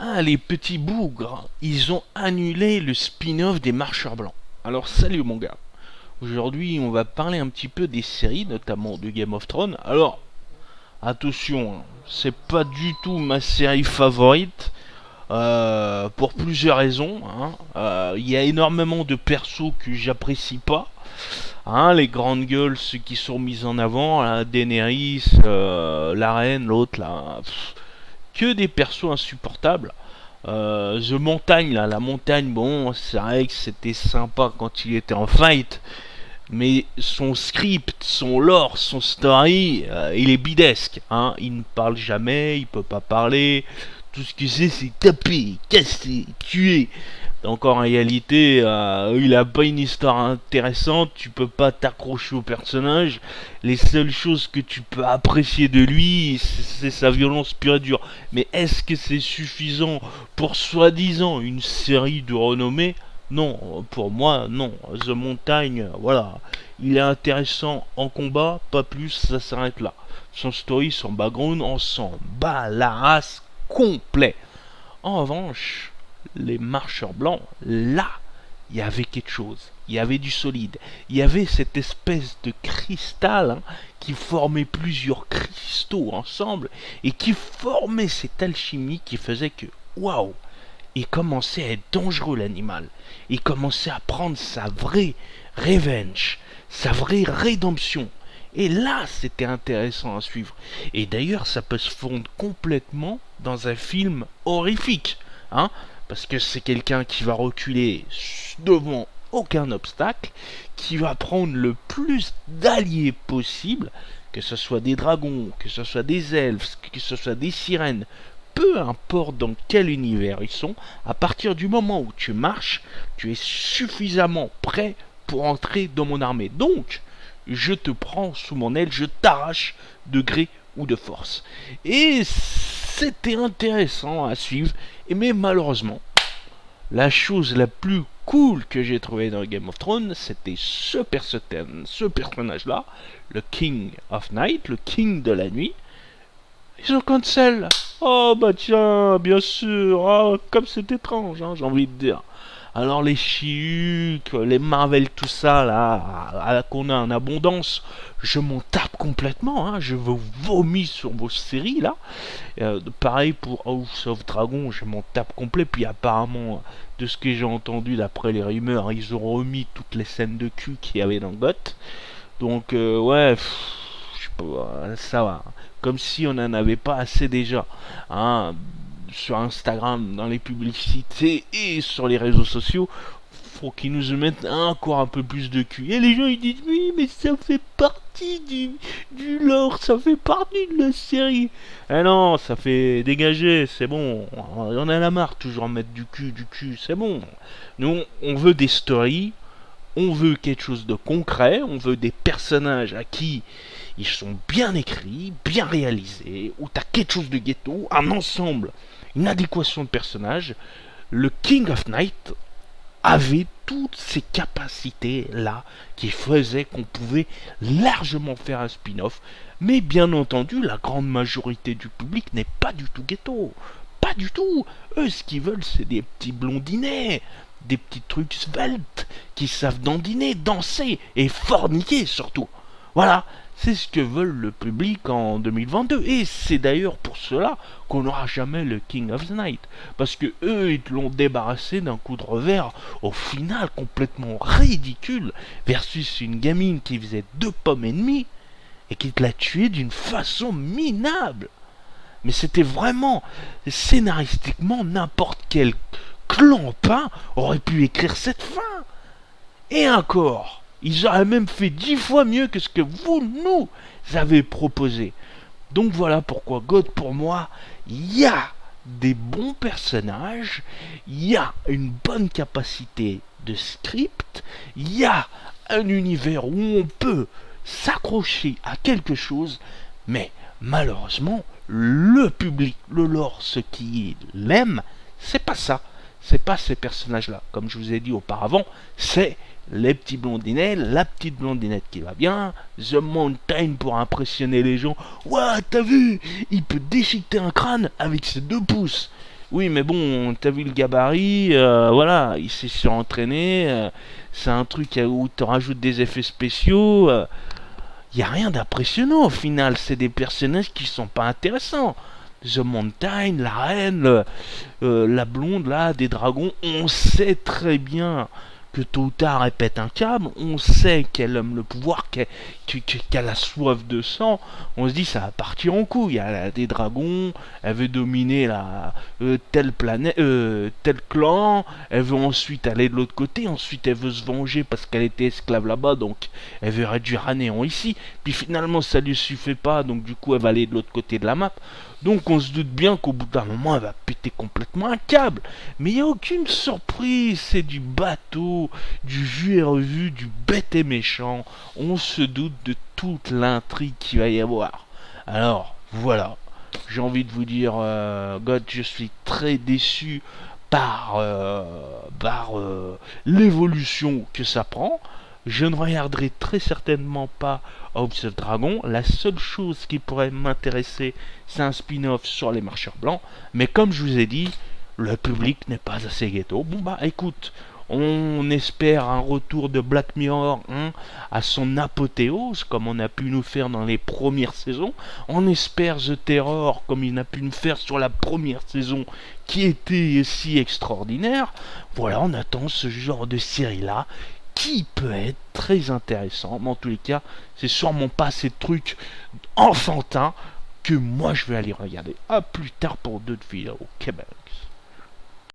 Ah, les petits bougres, ils ont annulé le spin-off des Marcheurs Blancs. Alors salut mon gars. Aujourd'hui, on va parler un petit peu des séries, notamment de Game of Thrones. Alors, attention, hein, c'est pas du tout ma série favorite, pour plusieurs raisons, hein. Il y a énormément de persos que j'apprécie pas. Hein, les grandes gueules, ceux qui sont mis en avant, là, Daenerys, la reine, l'autre là, que des persos insupportables. The Montagne, là, la montagne, bon, c'est vrai que c'était sympa quand il était en fight, mais son script, son lore, son story, il est bidesque. Hein. Il ne parle jamais, il peut pas parler. Tout ce qu'il sait, c'est taper, casser, tuer. Donc en réalité, il a pas une histoire intéressante, tu peux pas t'accrocher au personnage. Les seules choses que tu peux apprécier de lui, c'est sa violence pure et dure. Mais est-ce que c'est suffisant pour soi-disant une série de renommée? Non, pour moi, non. The Montagne, voilà. Il est intéressant en combat, pas plus, ça s'arrête là. Son story, son background, on s'en bat la race complet. En revanche, les marcheurs blancs, là, il y avait quelque chose. Il y avait du solide. Il y avait cette espèce de cristal, hein, qui formait plusieurs cristaux ensemble et qui formait cette alchimie qui faisait que, waouh, il commençait à être dangereux l'animal. Il commençait à prendre sa vraie revenge, sa vraie rédemption. Et là, c'était intéressant à suivre. Et d'ailleurs, ça peut se fondre complètement dans un film horrifique. Hein, parce que c'est quelqu'un qui va reculer devant aucun obstacle, qui va prendre le plus d'alliés possible, que ce soit des dragons, que ce soit des elfes, que ce soit des sirènes, peu importe dans quel univers ils sont, à partir du moment où tu marches, tu es suffisamment prêt pour entrer dans mon armée. Donc, je te prends sous mon aile, je t'arrache de gré ou de force. Et c'était intéressant à suivre, mais malheureusement, la chose la plus cool que j'ai trouvé dans Game of Thrones, c'était ce personnage-là, le King of Night, le King de la nuit. Ils ont cancel. Oh bah tiens, bien sûr. Oh, comme c'est étrange, hein, j'ai envie de dire. Alors les She-Hulk, les Marvel, tout ça là, qu'on a en abondance, je m'en tape complètement. Hein, je vous vomis sur vos séries là. Pareil pour House of Dragon, je m'en tape complet. Puis apparemment, de ce que j'ai entendu d'après les rumeurs, ils ont remis toutes les scènes de cul qu'il y avait dans GOT. Donc ouais, je sais pas, ça va. Comme si on n'en avait pas assez déjà. Hein, sur Instagram, dans les publicités et sur les réseaux sociaux, faut qu'ils nous mettent encore un peu plus de cul. Et les gens ils disent oui, mais ça fait partie du lore, ça fait partie de la série. Eh non, ça fait dégager, c'est bon. On en a la marre toujours mettre du cul, c'est bon. Nous, on veut des stories, on veut quelque chose de concret, on veut des personnages à qui ils sont bien écrits, bien réalisés, où t'as quelque chose de ghetto, un ensemble, une adéquation de personnages. Le King of Night avait toutes ces capacités-là qui faisaient qu'on pouvait largement faire un spin-off. Mais bien entendu, la grande majorité du public n'est pas du tout ghetto. Pas du tout. Eux, ce qu'ils veulent, c'est des petits blondinets, des petits trucs sveltes, qui savent dandiner, danser et forniquer surtout. Voilà, c'est ce que veulent le public en 2022. Et c'est d'ailleurs pour cela qu'on n'aura jamais le King of the Night. Parce que eux, ils l'ont débarrassé d'un coup de revers, au final complètement ridicule, versus une gamine qui faisait 2 pommes et demie et qui te l'a tué d'une façon minable. Mais c'était vraiment, scénaristiquement, n'importe quel clampin aurait pu écrire cette fin. Et encore, ils auraient même fait 10 fois mieux que ce que vous nous avez proposé. Donc voilà pourquoi God, pour moi, il y a des bons personnages, il y a une bonne capacité de script, il y a un univers où on peut s'accrocher à quelque chose, mais malheureusement, le public, le lore, ce qui l'aime, c'est pas ça. C'est pas ces personnages-là. Comme je vous ai dit auparavant, c'est les petits blondinets, la petite blondinette qui va bien, The Mountain pour impressionner les gens. Ouah, t'as vu, il peut déchiqueter un crâne avec ses 2 pouces. Oui, mais bon, t'as vu le gabarit, voilà, il s'est surentraîné, c'est un truc où tu rajoutes des effets spéciaux, y a rien d'impressionnant au final, c'est des personnages qui sont pas intéressants. The Mountain, la reine, la blonde là, des dragons, on sait très bien que tôt ou tard elle pète un câble, on sait qu'elle aime le pouvoir, qu'elle a soif de sang, on se dit ça va partir en couille, elle a des dragons, elle veut dominer telle planète, tel clan, elle veut ensuite aller de l'autre côté, ensuite elle veut se venger parce qu'elle était esclave là-bas, donc elle veut réduire à néant ici, puis finalement ça lui suffit pas, donc du coup elle va aller de l'autre côté de la map, donc on se doute bien qu'au bout d'un moment elle va péter complètement un câble. Mais il n'y a aucune surprise, c'est du bateau, du vu et revu, du bête et méchant. On se doute de toute l'intrigue qu'il va y avoir. Alors, voilà. J'ai envie de vous dire, God, je suis très déçu par l'évolution que ça prend. Je ne regarderai très certainement pas House of Dragon. La seule chose qui pourrait m'intéresser, c'est un spin-off sur les marcheurs blancs. Mais comme je vous ai dit, le public n'est pas assez ghetto. Bon bah écoute, on espère un retour de Black Mirror à son apothéose, comme on a pu nous faire dans les premières saisons. On espère The Terror, comme il a pu nous faire sur la première saison, qui était si extraordinaire. Voilà, on attend ce genre de série-là, qui peut être très intéressant. Mais en tous les cas, c'est sûrement pas ces trucs enfantins que moi je vais aller regarder. A plus tard pour d'autres vidéos. Québec.